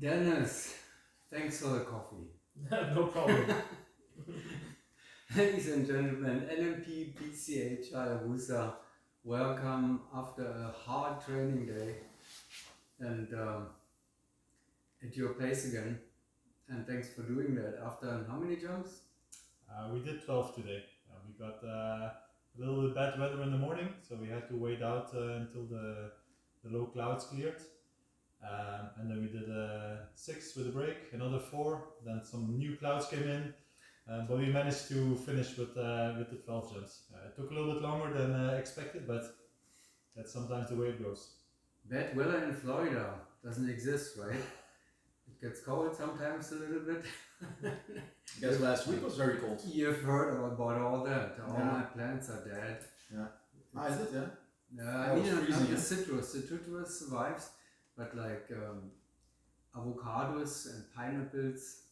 Dennis, thanks for the coffee. No problem. Ladies and gentlemen, NMP PCH HayaBusa, welcome after a hard training day and at your place again. And thanks for doing that. After how many jumps? We did 12 today. We got a little bit bad weather in the morning, so we had to wait out until the low clouds cleared. And then we did 6 with a break, another 4, then some new clouds came in, but we managed to finish with the 12 jumps. It took a little bit longer than expected, but that's sometimes the way it goes. Bad weather in Florida doesn't exist, right? It gets cold sometimes a little bit. Because last week was very cold. You've heard about all that. All Yeah. my plants are dead. Yeah. Is it? Yeah. I mean, it's not freezing, the yeah. citrus. The citrus survives, but like avocados and pineapples,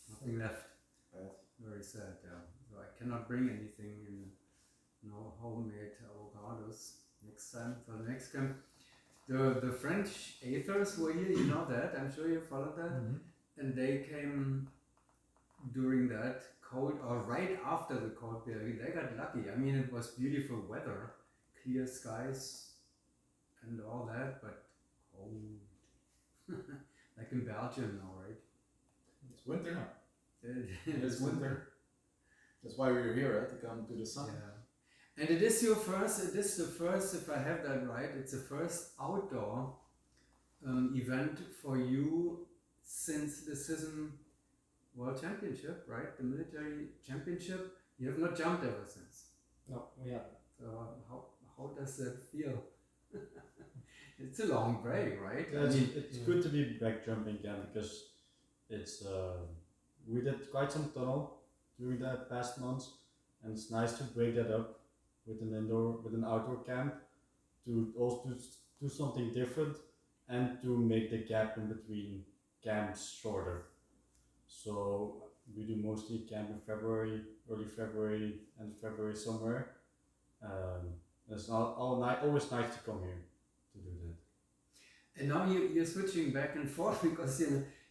nothing left. Bad. Very sad. Yeah. So I cannot bring anything in. No homemade avocados next time for the next camp. The French authors were here. You know that. I'm sure you followed that. And they came during that cold or right after the cold period. They got lucky. I mean, it was beautiful weather, clear skies and all that, but cold. Like in Belgium now, right? It's winter now. It It's winter. That's why we're here, right? To come to the sun. Yeah. And it is the first, if I have that right, it's the first outdoor event for you since the season World Championship, right? The military championship. You have not jumped ever since. No, we haven't. So how does that feel? It's a long break, right? Yeah, it's good to be back jumping again because it's we did quite some tunnel during the past months, and it's nice to break that up with an outdoor camp to also do something different and to make the gap in between camps shorter. So we do mostly camp in February, early February, and February somewhere. It's always nice to come here to do that. And now you're switching back and forth because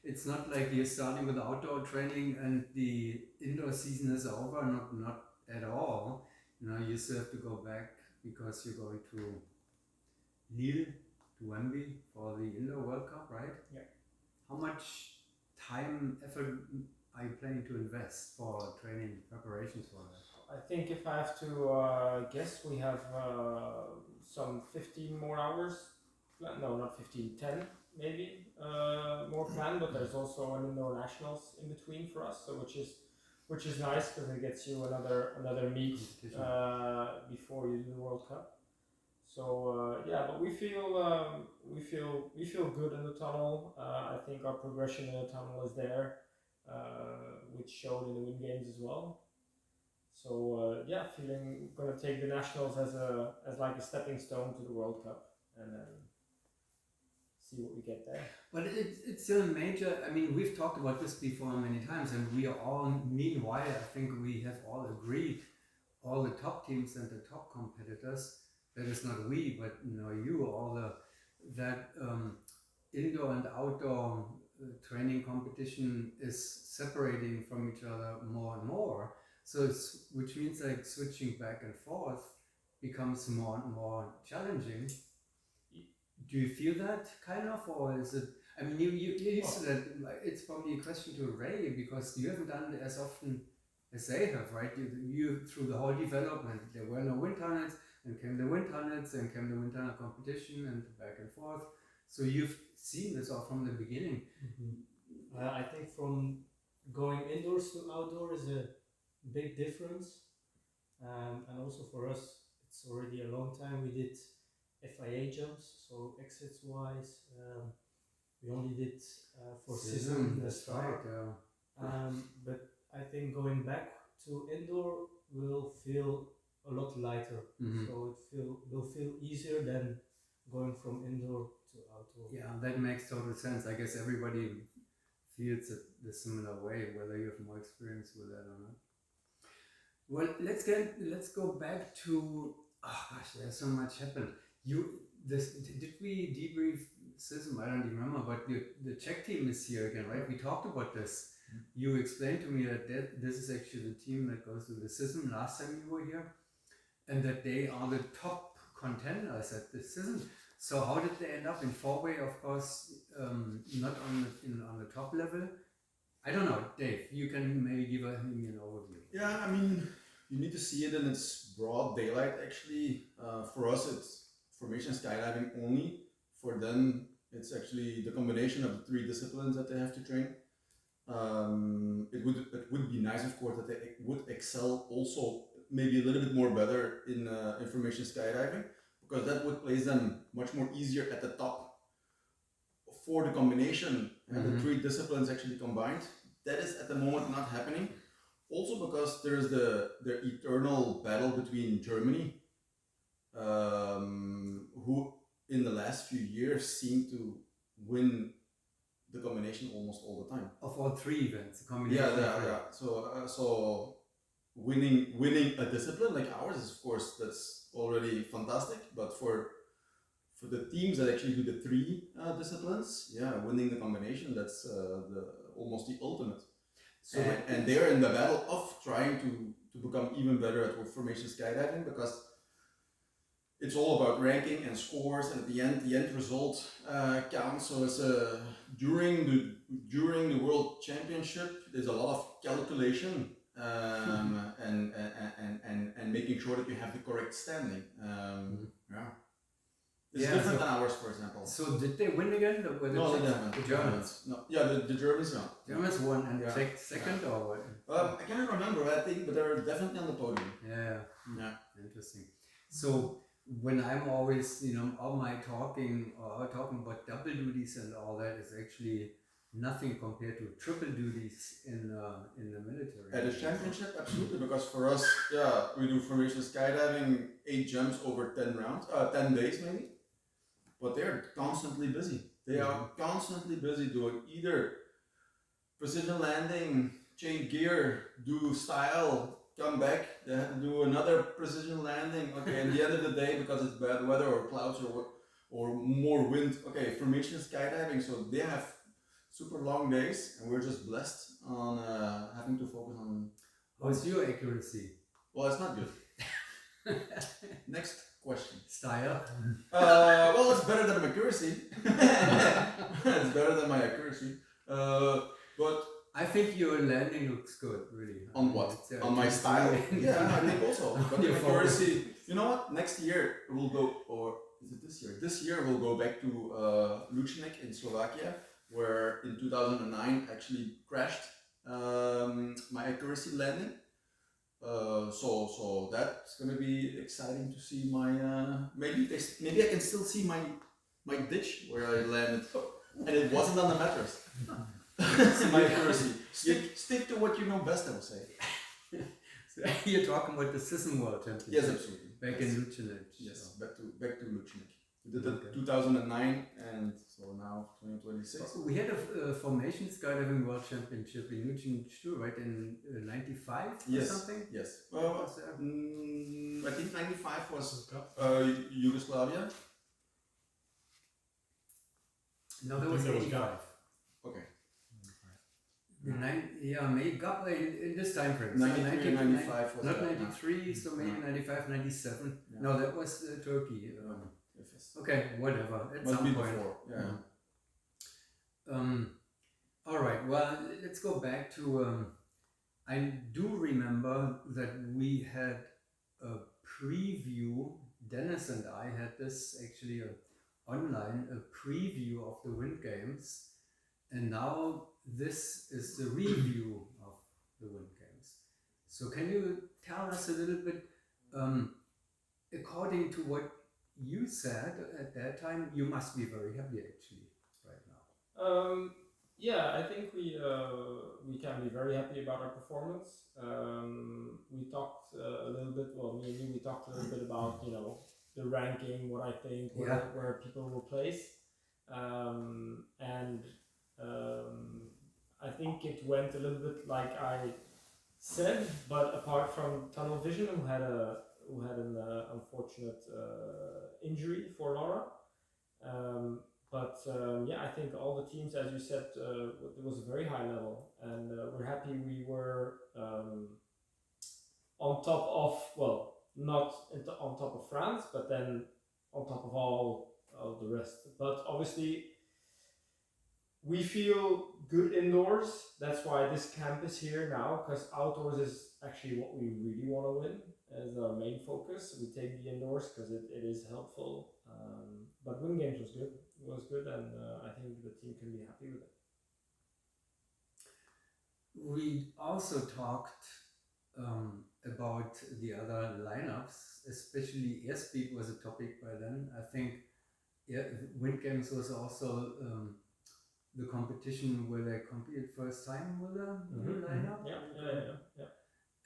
it's not like you're starting with outdoor training and the indoor season is over. Not at all. You still have to go back because you're going to Lille, to Wembley for the indoor World Cup, right? Yeah. How much time, effort are you planning to invest for training preparations for that? I think if I have to guess, we have some 15 more hours. No, not 15, 10 maybe more planned. But there's also an indoor nationals in between for us, so which is nice because it gets you another meet before you do the World Cup. So but we feel good in the tunnel. I think our progression in the tunnel is there, which showed in the win games as well. So feeling gonna take the nationals as like a stepping stone to the World Cup, and then see what we get there. But it's still a major. I mean, we've talked about this before many times, and we are all. Meanwhile, I think we have all agreed, all the top teams and the top competitors. That is not we, but you all that indoor and outdoor training competition is separating from each other more and more. So which means like switching back and forth becomes more and more challenging. Do you feel that kind of, or is it? I mean, you used to that. It's probably a question to Ray because you haven't done it as often as they have, right? You through the whole development, there were no wind tunnels, and came the wind tunnels, and came the wind tunnel competition, and back and forth. So you've seen this all from the beginning. I think from going indoors to outdoor is a big difference, and also for us, it's already a long time. We did FIA jumps, so exits wise, we only did for season. That's right. But I think going back to indoor will feel a lot lighter. So it will feel easier than going from indoor to outdoor. Yeah, that makes total sense. I guess everybody feels it the similar way, whether you have more experience with that or not. Well, let's go back to. Oh gosh, there's so much happened. Did we debrief schism. I don't remember, but the Czech team is here again, right? We talked about this. You explained to me that this is actually the team that goes to the schism last time you were here, and that they are the top contenders at the schism. So how did they end up in four-way? Of course, not on the top level. I don't know, Dave. You can maybe give me an overview. Yeah, I mean, you need to see it in its broad daylight. Actually, for us, it's formation skydiving only. For them, it's actually the combination of the three disciplines that they have to train. It would be nice, of course, that they would excel also maybe a little bit more better in information skydiving, because that would place them much more easier at the top. For the combination and the three disciplines actually combined, that is at the moment not happening. Also because there's the eternal battle between Germany, who in the last few years seem to win the combination almost all the time. Of all three events, the combination. Yeah. So winning a discipline like ours is, of course, that's already fantastic. But for the teams that actually do the three disciplines, winning the combination, that's almost the ultimate. So and they're in the battle of trying to become even better at formation skydiving, because it's all about ranking and scores, and at the end result counts. So it's during the World Championship, there's a lot of calculation and making sure that you have the correct standing. It's different than ours, for example. So did they win again? No, they haven't. The Germans. No. Yeah, the Germans, no. Germans won and Czech second or what? I cannot remember, I think, but they're definitely on the podium. Yeah. Interesting. So when I'm always, all my talking about double duties and all that is actually nothing compared to triple duties in the military. At the championship, absolutely, because for us, we do formation skydiving, 8 jumps over 10 days maybe. But they're constantly busy. They are constantly busy doing either precision landing, change gear, do style, come back. They have to do another precision landing. Okay, at the end of the day, because it's bad weather or clouds or more wind. Okay, formation skydiving. So they have super long days, and we're just blessed on having to focus on. How's your accuracy? Well, it's not good. Next question. Style. Well, it's better than my accuracy. It's better than my accuracy. But I think your landing looks good, really. On what? On my style? Yeah, I think also. But the accuracy, you know what? Next year we'll go, or is it this year? This year we'll go back to Lučnik in Slovakia, where in 2009 actually crashed my accuracy landing. So that's gonna be exciting to see my maybe I can still see my ditch where I landed, and it wasn't on the mattress. My accuracy. Stick to what you know best, I would say. So you're talking about the Schism World Championship. Yes, absolutely. Back in Lučnik. Yes, back to Lučnik. We did it 2009, and so now 2026. We had a formation skydiving world championship in Lučnik too, right? In '95 or something. Yes. Was there? I think '95 was Yugoslavia. No, that was '85. Okay. Maybe GAP in this time frame. 93 and 95 was not that, 93, so maybe 95, 97. Yeah. No, that was Turkey. Okay, whatever. At Must some be point. before. Yeah. All right. Well, let's go back to. I do remember that we had a preview. Dennis and I had this actually online, a preview of the Wind Games, and now this is the review of the Wind Games. So can you tell us a little bit, according to what you said at that time, you must be very happy actually right now. Yeah, I think we can be very happy about our performance. We talked a little bit. Well, me and you, we talked a little bit about the ranking, what I think, where people will place, and I think it went a little bit like I said, but apart from Tunnel Vision, who had an unfortunate injury for Laura, But yeah, I think all the teams, as you said, it was a very high level, and we're happy we were on top of, well, not on top of France, but then on top of all of the rest. But obviously, we feel good indoors. That's why this camp is here now, because outdoors is actually what we really want to win as our main focus. We take the indoors because it is helpful. But win games was good. It was good, and I think the team can be happy with it. We also talked about the other lineups, especially airspeed was a topic by then. I think Win Games was also the competition where they competed first time with a new lineup. Yeah.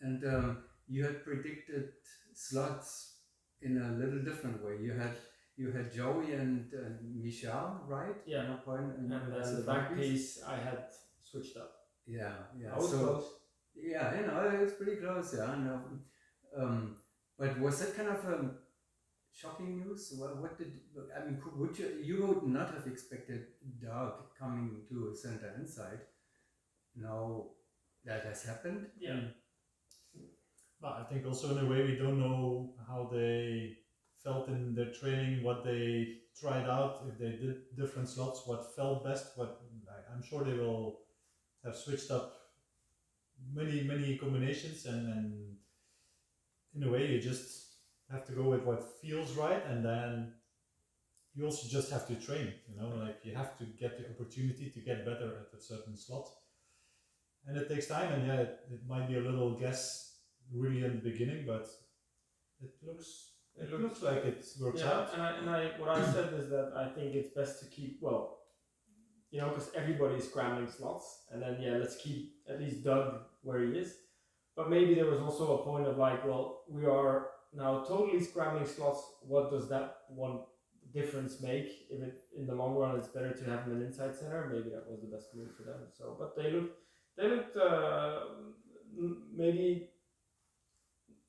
And you had predicted slots in a little different way. You had Joey and Michel, right? Yeah. No point. And then the back piece I had switched up. Yeah. I was close. Yeah, it's pretty close. Yeah, but was that kind of shocking news? What did I mean? You would not have expected Doug coming to center inside. Now that has happened. Yeah. But I think also in a way we don't know how they felt in their training, what they tried out, if they did different slots, what felt best. I'm sure they will have switched up many combinations, and in a way you just have to go with what feels right, and then you also just have to train, like you have to get the opportunity to get better at a certain slot, and it takes time, and it might be a little guess really in the beginning, but it looks like it works out. And what I said is that I think it's best to keep, because everybody is scrambling slots, and then let's keep at least Doug where he is. But maybe there was also a point of like, well, we are now totally scrambling slots. What does that one difference make? If it in the long run it's better to have him an inside center, maybe that was the best move for them. So, but they looked maybe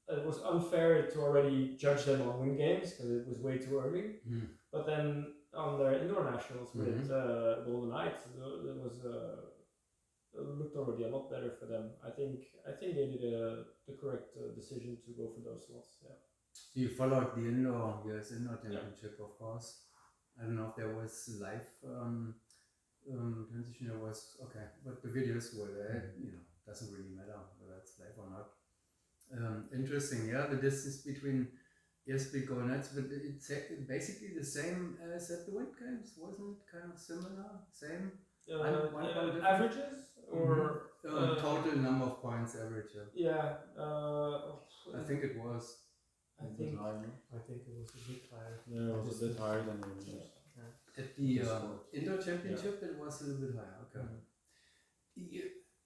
it was unfair to already judge them on win games because it was way too early. But then on their indoor nationals with Golden Knights, it was looked already a lot better for them. I think they did the correct decision to go for those slots. Yeah. You followed the US indoor championship, of course. I don't know if there was live transition. There was okay, but the videos were there. Doesn't really matter whether it's live or not. Interesting, yeah. The distance between airspeed Golden Knights, but it's basically the same as at the Win Games, wasn't it? Kind of similar, same. Averages or total number of points average. Yeah. I think it was. I think it was a bit higher. Yeah, it was a bit higher than the others. At the indoor championship, it was a little bit higher. Okay.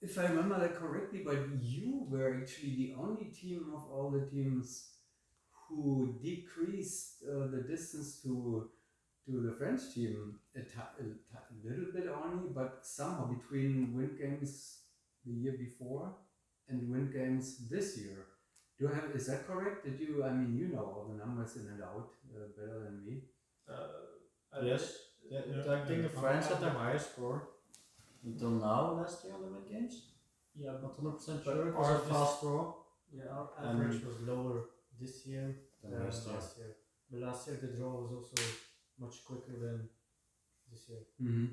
If I remember that correctly, but you were actually the only team of all the teams who decreased the distance to the French team a little bit only, but somehow between Win Games the year before and Win Games this year. Is that correct? Did you? I mean, you know all the numbers in and out better than me. Yes. I think the French had their highest score until now last year on the Win Games. Yeah, Not 100% sure. It was a fast draw. Yeah, our average was lower this year Than than last last year. year. But last year the draw was also much quicker than this year. Mm-hmm.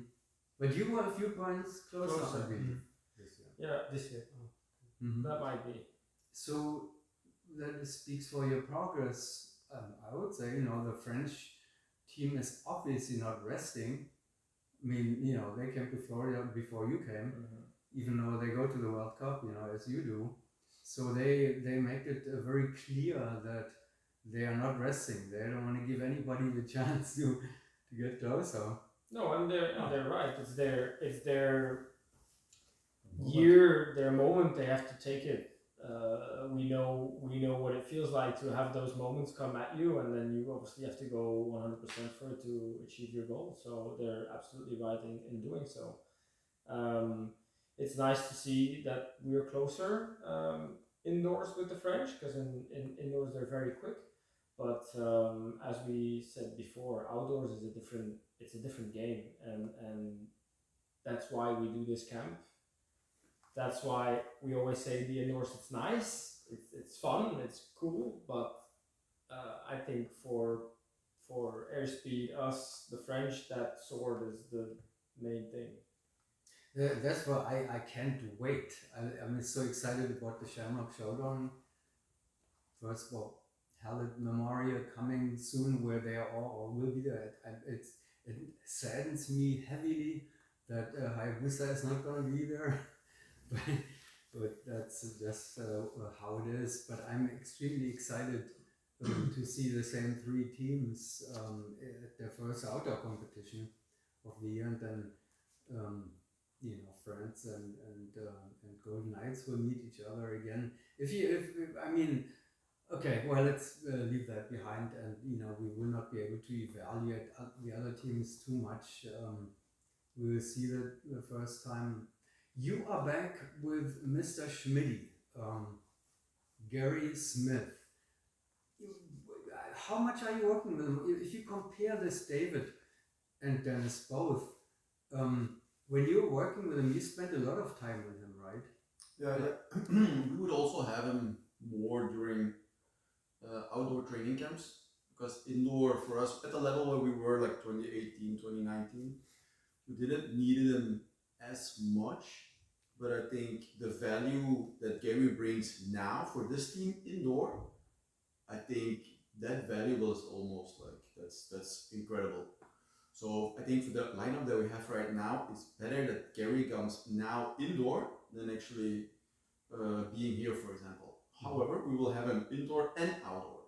But you were a few points closer, I believe, this year. Yeah, This year. Mm-hmm. that might be. So that speaks for your progress. I would say, the French team is obviously not resting. I mean, they came to Florida before you came, even though they go to the World Cup, as you do. So they make it very clear that they are not resting. They don't want to give anybody the chance to get closer. No, and they're right. It's their year, their moment. They have to take it. We know what it feels like to have those moments come at you, and then you obviously have to go 100% for it to achieve your goal. So they're absolutely right in doing so. It's nice to see that we're closer indoors with the French, because in indoors they're very quick. But as we said before, outdoors is a different it's a different game, and that's why we do this camp. That's why we always say the indoors, it's nice, it's fun, it's cool, but I think for airspeed, us, the French, that sword is the main thing. That's why I can't wait. I'm so excited about the Shamrock Showdown. First of all, Hallett Memorial coming soon, where they are all will be there. It saddens me heavily that HayaBusa is not going to be there, but that's just how it is. But I'm extremely excited to see the same three teams at their first outdoor competition of the year, and then France and Golden Knights will meet each other again. Okay, well, let's leave that behind, and we will not be able to evaluate the other teams too much. We will see that the first time. You are back with Mr. Schmidty, Gary Smith. How much are you working with him? If you compare this, David and Dennis both, when you were working with him, you spent a lot of time with him, right? Yeah. We would also have him more during outdoor training camps, because indoor for us at the level where we were, like 2018, 2019, we didn't need him as much. But I think the value that Gary brings now for this team indoor, I think that value is almost like that's incredible. So I think for the lineup that we have right now, it's better that Gary comes now indoor than actually being here, for example. However, we will have him indoor and outdoor.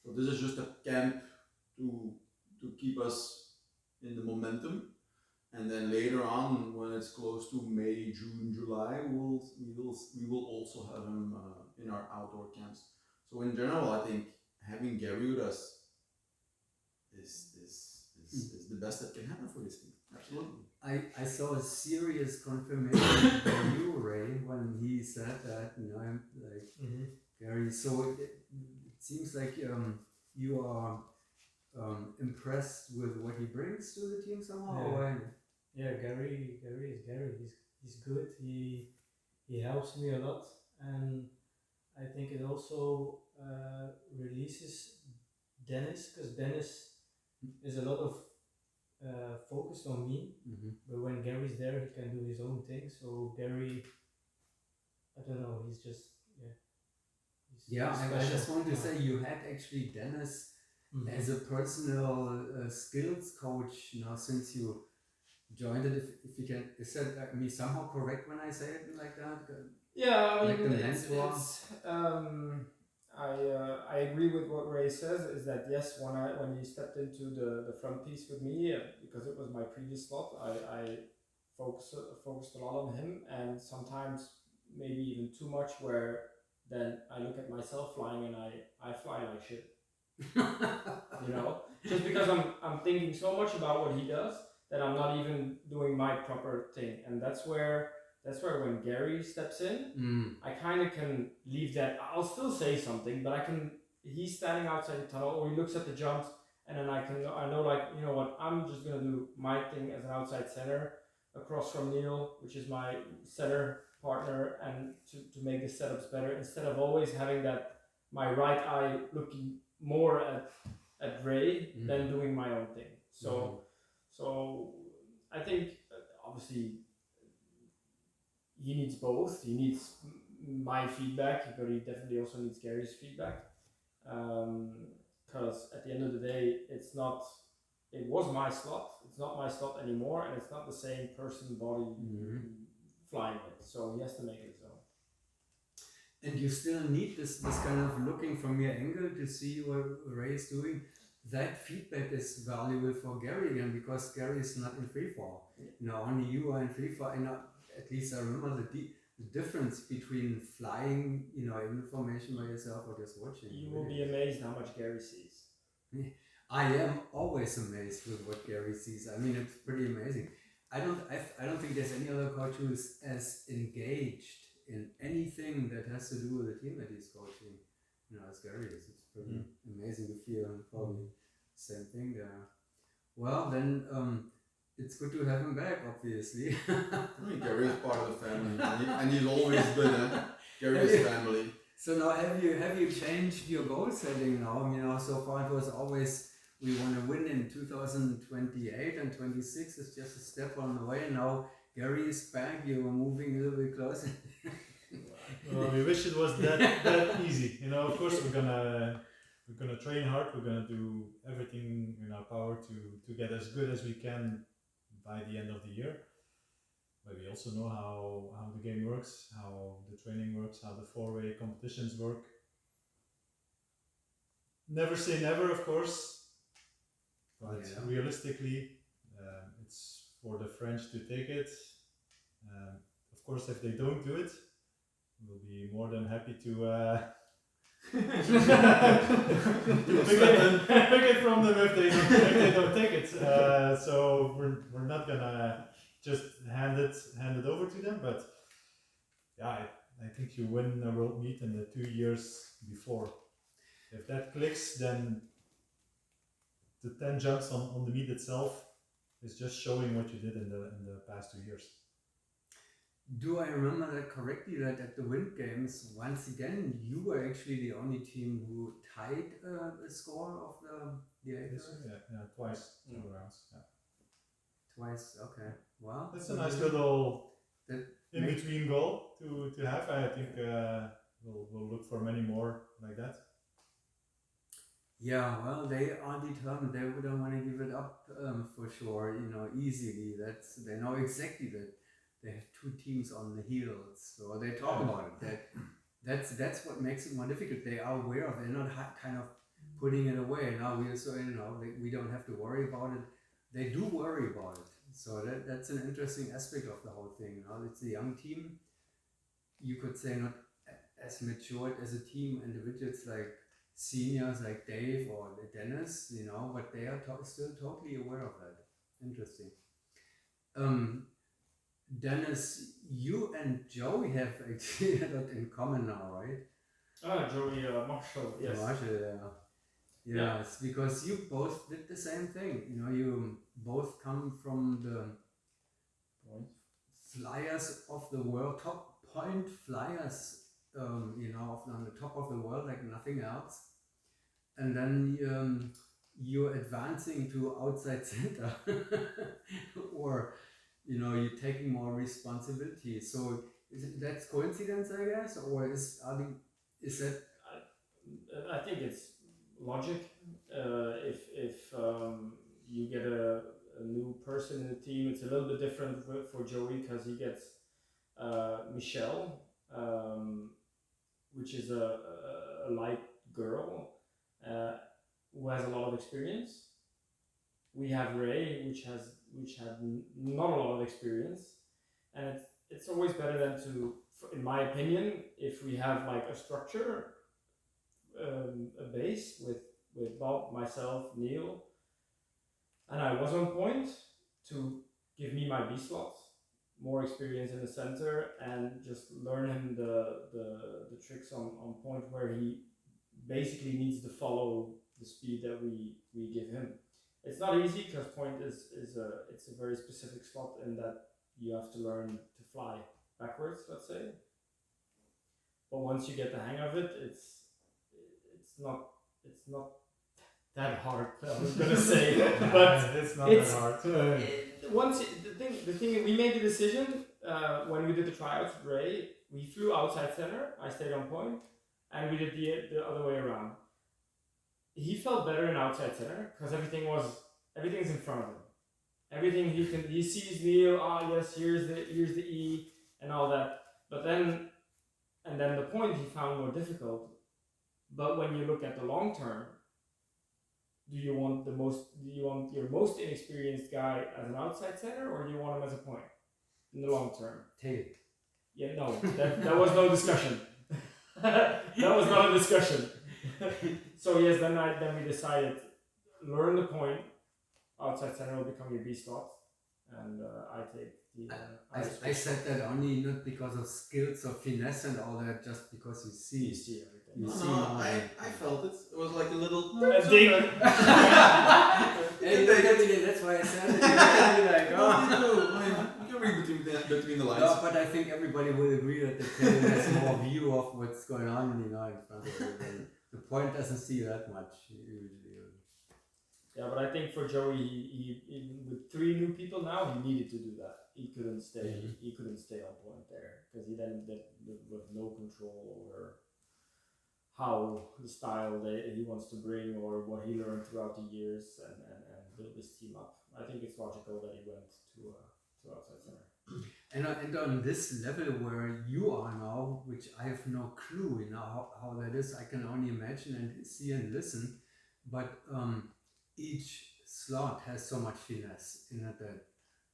So this is just a camp to keep us in the momentum. And then later on, when it's close to May, June, July, we will also have him in our outdoor camps. So in general, I think having Gary with us is the best that can happen for this team. Absolutely. I saw a serious confirmation from you, Ray, when he said that. I'm like, Gary. So it seems like you are impressed with what he brings to the team somehow. Yeah, Gary is Gary. He's good. He helps me a lot, and I think it also releases Dennis, because Dennis is a lot of focused on me. But when Gary's there, he can do his own thing. So Gary, I don't know. He's just he's I just want to say you had actually Dennis as a personal skills coach now since you joined it. If you can, is that me somehow correct when I say it like that? Yeah, I Like mean, the mentor? I agree with what Ray says. Is that yes? When he stepped into the front piece with me, because it was my previous slot, I focused a lot on him, and sometimes maybe even too much. Where then I look at myself flying and I fly like shit. Just because I'm thinking so much about what he does that I'm not even doing my proper thing, and that's where when Gary steps in, I kind of can leave that. I'll still say something, but he's standing outside the tunnel, or he looks at the jumps, and then I know, like, you know what, I'm just gonna do my thing as an outside center across from Neil, which is my center partner, and to make the setups better, instead of always having that my right eye looking more at Ray than doing my own thing. So I think obviously he needs both. He needs my feedback, but he definitely also needs Gary's feedback. Because at the end of the day, it was my slot. It's not my slot anymore, and it's not the same person body flying with. So he has to make it his own. And you still need this kind of looking from your angle to see what Ray is doing. That feedback is valuable for Gary again, because Gary is not in free fall. Only you are in free fall. And at least I remember the difference between flying, in formation by yourself or just watching. You will be amazed how much Gary sees. I am always amazed with what Gary sees. I mean, it's pretty amazing. I don't think there's any other coach who is as engaged in anything that has to do with the team that he's coaching, as Gary is. It's pretty amazing to feel, and probably same thing there. Well, then it's good to have him back, obviously. I mean, Gary is part of the family, and he's always been Gary's family. So now have you changed your goal setting now? So far it was always we want to win in 2028 and 26 is just a step on the way. Now Gary is back, you're moving a little bit closer. Well, we wish it was that easy. Of course we're gonna train hard. We're gonna do everything in our power to get as good as we can by the end of the year. But we also know how the game works, how the training works, how the four-way competitions work. Never say never, of course, but realistically, it's for the French to take it. Of course, if they don't do it, we'll be more than happy to pick it from them if they don't take it. So we're not gonna just hand it over to them, but yeah, I think you win a world meet in the 2 years before. If that clicks, then the 10 jumps on the meet itself is just showing what you did in the past 2 years. Do I remember that correctly, that at the Wind Games, once again, you were actually the only team who tied the score of the 8 This year, yeah, twice, 2 rounds. Yeah. Twice, okay. Well, that's a nice little in-between goal to have. I think we'll look for many more like that. Yeah, well, they are determined. They don't want to give it up for sure, easily. They know exactly that they have 2 teams on the heels, so they talk about it. That's what makes it more difficult. They are aware of it. They're not kind of putting it away. Now we don't have to worry about it. They do worry about it. So that's an interesting aspect of the whole thing. It's a young team. You could say not as matured as a team, individuals like seniors like Dave or Dennis, but they are still totally aware of that. Interesting. Dennis, you and Joey have actually a lot in common now, right? Joey Marshall, yes. Marshall, yeah. It's because you both did the same thing. You both come from the flyers of the world, top point flyers, on the top of the world like nothing else. And then you're advancing to outside center or you're taking more responsibility. So that's coincidence, I guess, or is that? I think it's logic. If you get a new person in the team, it's a little bit different for Joey because he gets Michelle, which is a light girl who has a lot of experience. We have Ray, which had not a lot of experience, and it's always better than to, in my opinion, if we have like a structure, a base with Bob, myself, Neil, and I was on point, to give me my B slot, more experience in the center, and just learn him the tricks on point where he basically needs to follow the speed that we give him. It's not easy because point it's a very specific slot in that you have to learn to fly backwards, let's say. But once you get the hang of it, it's not that hard. I was gonna say, but it's not that hard. The thing we made the decision when we did the tryouts with Ray. We flew outside center. I stayed on point, and we did the other way around. He felt better in outside center because everything's in front of him. Everything he sees Neil. Yes, here's the E and all that. But then the point he found more difficult. But when you look at the long term, do you want your most inexperienced guy as an outside center, or do you want him as a point in the long term? Take it. Yeah, no, that was no discussion. That was not a discussion. So yes, then we decided, learn the point. Outside center will become your B slot, and I take the. I said that only not because of skills or finesse and all that, just because you see. You No, see no, my- I felt it. It was like a little. A dig. Hey, look at me, that's why I said it. You look at me like, Oh, oh. me too. I mean, you can read between the lines. No, but I think everybody will agree that the player has more view of what's going on, in front of it. And the point doesn't see that much usually. Yeah, but I think for Joey, he with 3 new people now, he needed to do that. He couldn't stay. Mhm. He couldn't stay on point there because he then with no control over how the style that he wants to bring or what he learned throughout the years and build this team up. I think it's logical that he went to outside center. And on this level where you are now, which I have no clue, how that is, I can only imagine and see and listen. But each slot has so much finesse in it that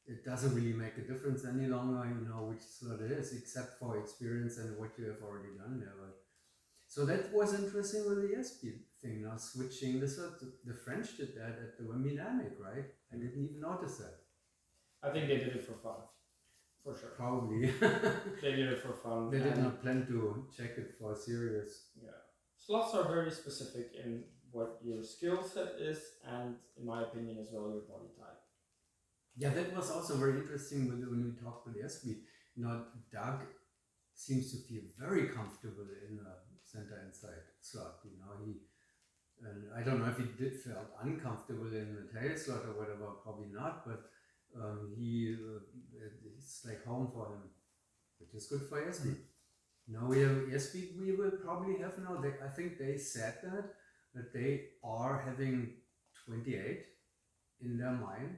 it doesn't really make a difference any longer, which slot it is, except for experience and what you have already done there. But, so that was interesting with the ESP thing, now switching the slot. The French did that at the Dynamic, right? I didn't even notice that. I think they did it for fun, for sure. Probably. They did it for fun. They did and- not plan to check it for serious. Yeah. Slots are very specific in what your skill set is and, in my opinion, as well, your body type. Yeah, that was also very interesting when we talked with SB. Doug seems to feel very comfortable in a center inside slot. And I don't know if he felt uncomfortable in the tail slot or whatever, probably not, but it's like home for him, which is good for SB. Now we have SB, we will probably have now, I think they said that they are having 28 in their mind.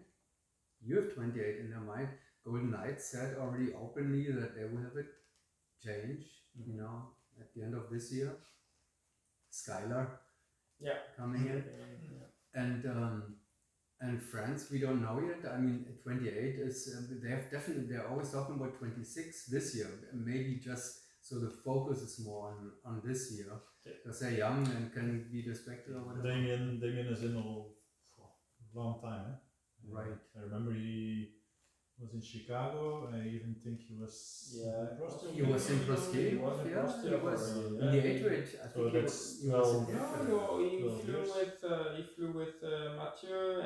You have 28 in their mind. Golden Knights said already openly that they will have it change, at the end of this year. Skylar coming in. And France, we don't know yet. I mean, 28 is, they're always talking about 26 this year. Maybe just so the focus is more on this year. Because they're young and can be respected or whatever. Damien is in a long time, eh? Right. I remember he was in Chicago. I even think he was in Rostov. He was in Prosky. He was in Prosky He was already, in the 8-rate. I So think he that's was in the 8-rate. No, he 12 flew years. with Mathieu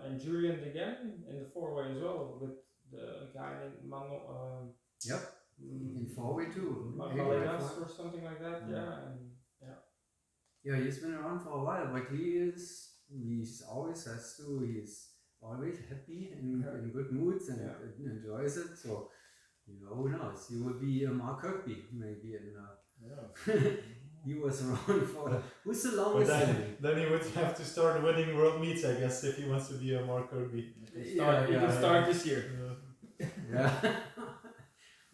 and Julian again in the 4-way as well with the guy named Mano. Yep. In 4-way too. Malenas or something like that. Yeah, he's been around for a while, but he's always he's always happy and in good moods and enjoys it. So, who knows? He will be a Mark Kirkby maybe he was around for who's the But longest inning? then he would have to start winning world meets, I guess, if he wants to be a Mark Kirby. You can start this year. Yeah.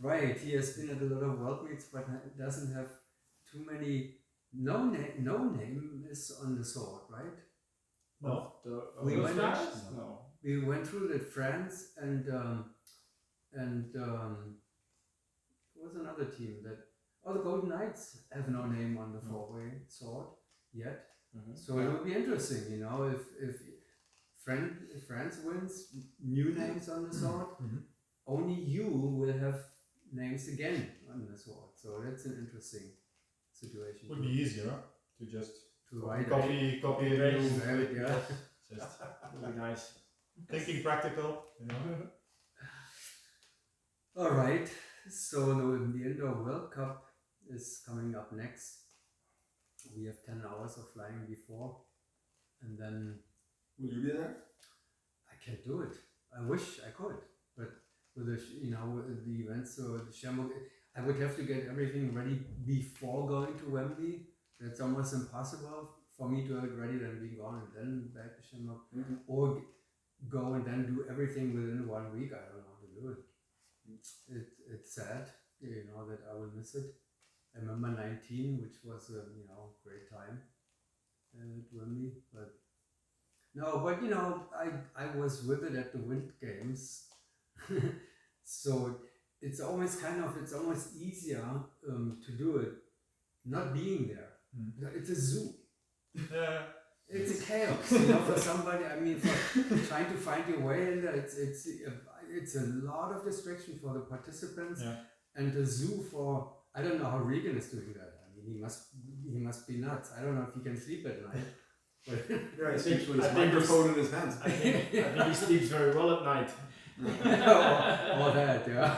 Right, he has been at a lot of world meets, but doesn't have too many. No name is on the sword, right? No. We went- No. We went through that France and what's another team that the Golden Knights have no name on the 4-way sword yet. Mm-hmm. So it will be interesting, if France wins, new names on the sword, only you will have names again on the sword. So that's an interesting situation. Would be easier to just to write copy a Right. new. Right, yeah. Just Would be nice. thinking practical, All right. So the Indoor World Cup is coming up next. We have 10 hours of flying before, and then Will you be there? I can't do it. I wish I could, but with with the events, so the Shamrock, I would have to get everything ready before going to Wembley. That's almost impossible for me to have it ready, then be gone and then back to Shamrock, or go and then do everything within 1 week. I don't know how to do it. It's sad, that I will miss it. I remember 19, which was a great time at Wembley, but I was with it at the Wind Games, so it's almost easier to do it not being there. It's a zoo. Yeah. It's a chaos, for somebody. I mean, for trying to find your way in there, it's a lot of distraction for the participants, and the zoo for, I don't know how Regan is doing that. I he must be nuts. I don't know if he can sleep at night. But Yeah, he sleeps with I his think microphone in his hand. I think he sleeps very well at night. all that, yeah.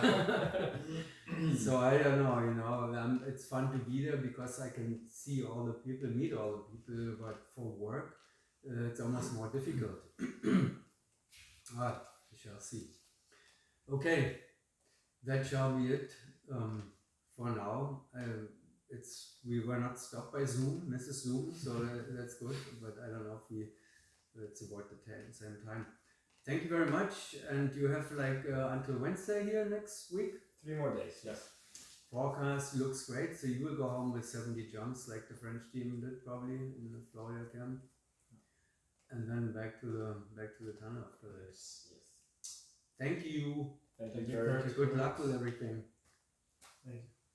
So I don't know, it's fun to be there because I can see all the people, meet all the people, but for work, it's almost more difficult. We shall see. Okay, that shall be it for now. We were not stopped by Zoom, Mrs. Zoom, so that's good. But I don't know if let's avoid the same time. Thank you very much, and you have until Wednesday here next week. 3 more days, yes. Forecast looks great, so you will go home with 70 jumps like the French team did probably in the Florida camp, and then back to the tunnel after this. Yes. Thank you. Thank you Good luck with everything. Thank you.